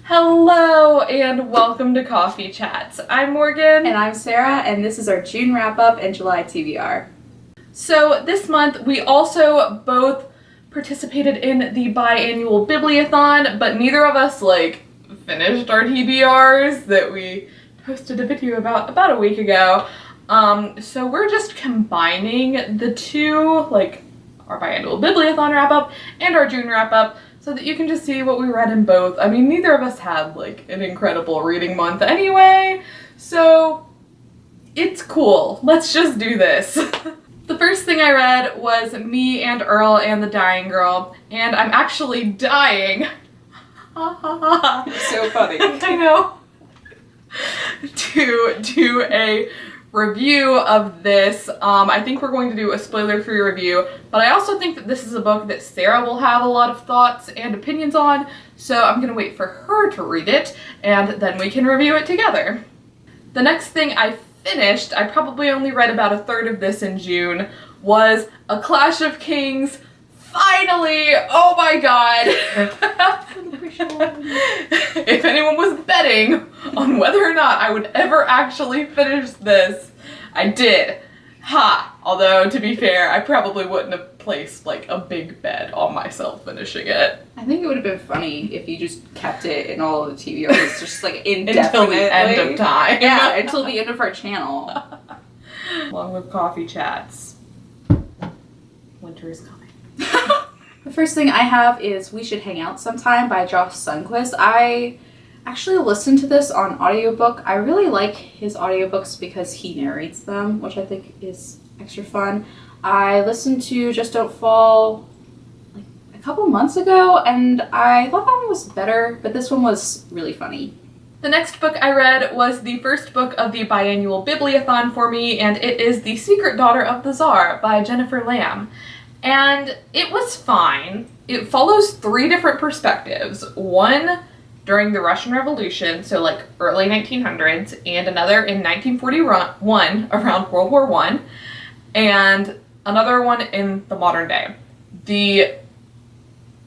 Hello and welcome to Coffee Chats. I'm Morgan. And I'm Sarah, and this is our June wrap-up and July TBR. So this month we also both participated in the Biannual Bibliothon, but neither of us finished our TBRs that we posted a video about a week ago. So we're just combining the two, our Biannual Bibliothon wrap-up and our June wrap-up, so that you can just see what we read in both. I mean, neither of us had an incredible reading month anyway, so it's cool. Let's just do this. The first thing I read was Me and Earl and the Dying Girl, and I'm actually dying. So funny. I know. To do a review of this. I think we're going to do a spoiler-free review, but I also think that this is a book that Sarah will have a lot of thoughts and opinions on, so I'm gonna wait for her to read it, and then we can review it together. The next thing I finished, I probably only read about a third of this in June, was A Clash of Kings. Finally! Oh my god! If anyone was betting on whether or not I would ever actually finish this, I did. Ha! Although, to be fair, I probably wouldn't have placed a big bet on myself finishing it. I think it would have been funny if you just kept it in all of the TBRs, just indefinitely. Until the end of time. Yeah, until the end of our channel. Along with Coffee Chats. Winter is coming. The first thing I have is We Should Hang Out Sometime by Josh Sundquist. I actually listened to this on audiobook. I really like his audiobooks because he narrates them, which I think is extra fun. I listened to Just Don't Fall a couple months ago, and I thought that one was better, but this one was really funny. The next book I read was the first book of the Biannual Bibliothon for me, and it is The Secret Daughter of the Tsar by Jennifer Lamb. And it was fine. It follows three different perspectives. One during the Russian Revolution, so early 1900s, and another in 1941 around World War I, and another one in the modern day. The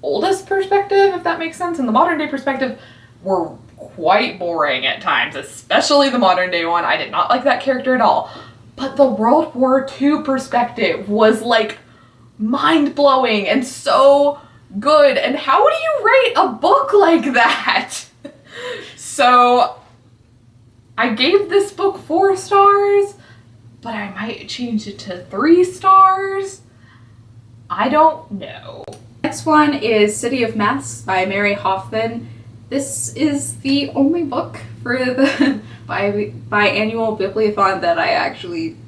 oldest perspective, if that makes sense, and the modern day perspective were quite boring at times, especially the modern day one. I did not like that character at all. But the World War II perspective was mind-blowing and so good. And how do you rate a book like that? So I gave this book 4 stars, but I might change it to 3 stars. I don't know. Next one is City of Masks by Mary Hoffman. This is the only book for the Biannual Bibliothon that I actually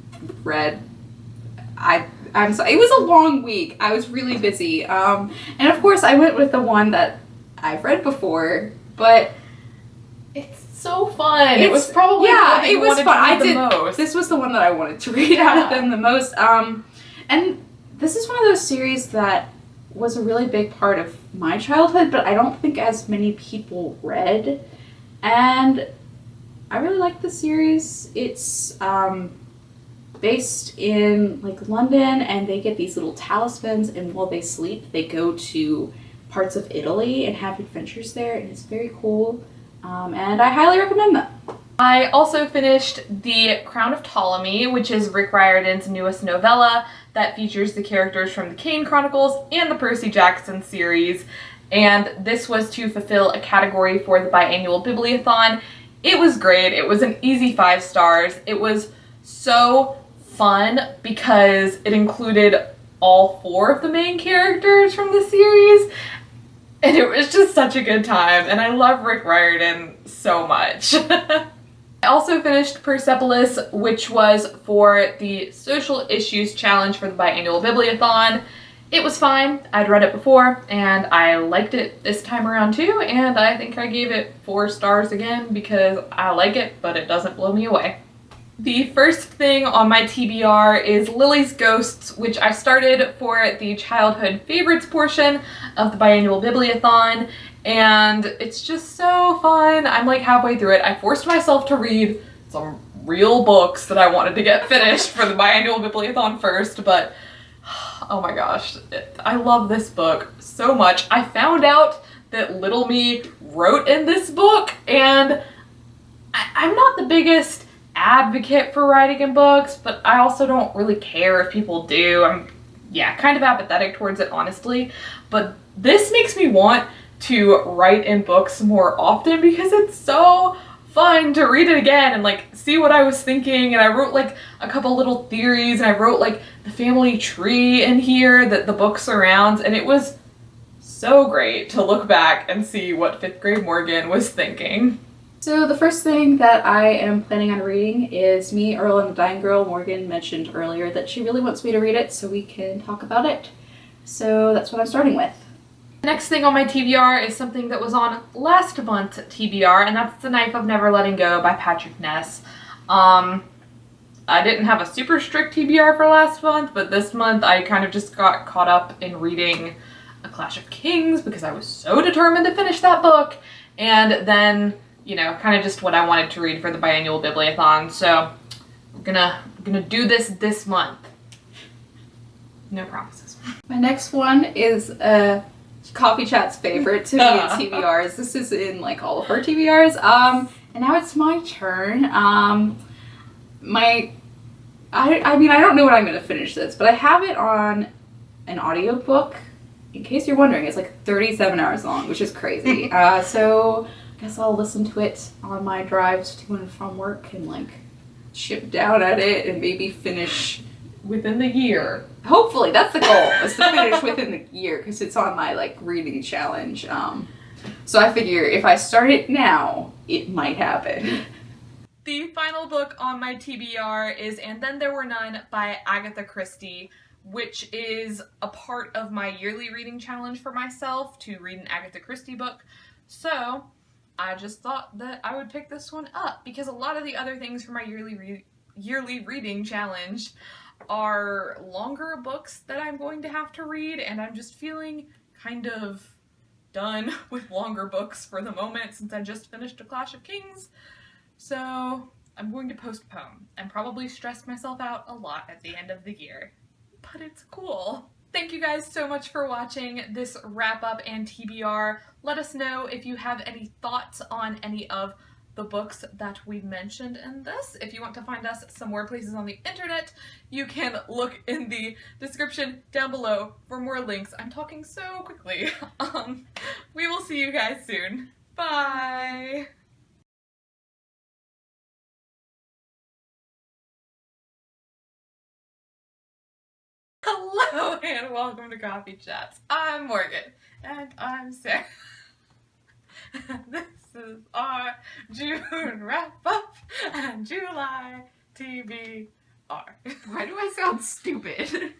read. I'm sorry, it was a long week. I was really busy. And of course I went with the one that I've read before, but it's so fun. It was probably the one that you wanted to read the most. This was the one that I wanted to read out of them the most. And this is one of those series that was a really big part of my childhood, but I don't think as many people read. And I really like the series. It's based in London, and they get these little talismans, and while they sleep they go to parts of Italy and have adventures there, and it's very cool, and I highly recommend them. I also finished The Crown of Ptolemy, which is Rick Riordan's newest novella that features the characters from the Kane Chronicles and the Percy Jackson series, and this was to fulfill a category for the Biannual Bibliothon. It was great. It was an easy 5 stars. It was so fun because it included all 4 of the main characters from the series, and it was just such a good time, and I love Rick Riordan so much. I also finished Persepolis, which was for the Social Issues Challenge for the Biannual Bibliothon. It was fine. I'd read it before, and I liked it this time around too, and I think I gave it 4 stars again because I like it, but it doesn't blow me away. The first thing on my TBR is Lily's Ghosts, which I started for the childhood favorites portion of the Biannual Bibliothon, and it's just so fun. I'm halfway through it. I forced myself to read some real books that I wanted to get finished for the Biannual Bibliothon first, but oh my gosh, I love this book so much. I found out that little me wrote in this book, and I'm not the biggest advocate for writing in books, but I also don't really care if people do. I'm, yeah, kind of apathetic towards it, honestly. But this makes me want to write in books more often because it's so fun to read it again and like see what I was thinking. And I wrote like a couple little theories, and I wrote like the family tree in here that the book surrounds, and it was so great to look back and see what 5th grade Morgan was thinking. So the first thing that I am planning on reading is Me, Earl, and the Dying Girl. Morgan mentioned earlier that she really wants me to read it so we can talk about it. So that's what I'm starting with. Next thing on my TBR is something that was on last month's TBR, and that's The Knife of Never Letting Go by Patrick Ness. I didn't have a super strict TBR for last month, but this month I kind of just got caught up in reading A Clash of Kings because I was so determined to finish that book, and then, you know, kind of just what I wanted to read for the Biannual Bibliothon. So we're gonna do this month. No promises. My next one is Coffee Chat's favorite to me at TBRs. This is in like all of her TBRs. And now it's my turn. I mean, I don't know when I'm gonna finish this, but I have it on an audiobook. In case you're wondering, it's like 37 hours long, which is crazy. So I guess I'll listen to it on my drives to and from work and like chip down at it and maybe finish Within the year. Hopefully, that's the goal, is to finish within the year, because it's on my like reading challenge. So I figure if I start it now, it might happen. The final book on my TBR is And Then There Were None by Agatha Christie, which is a part of my yearly reading challenge for myself to read an Agatha Christie book. So I just thought that I would pick this one up because a lot of the other things for my yearly reading challenge are longer books that I'm going to have to read, and I'm just feeling kind of done with longer books for the moment since I just finished A Clash of Kings. So I'm going to postpone and probably stress myself out a lot at the end of the year. But it's cool. Thank you guys so much for watching this wrap up and TBR. Let us know if you have any thoughts on any of the books that we mentioned in this. If you want to find us some more places on the internet, you can look in the description down below for more links. I'm talking so quickly. We will see you guys soon. Bye! Hello and welcome to Coffee Chats. I'm Morgan and I'm Sarah. This is our June wrap up and July TBR. Why do I sound stupid?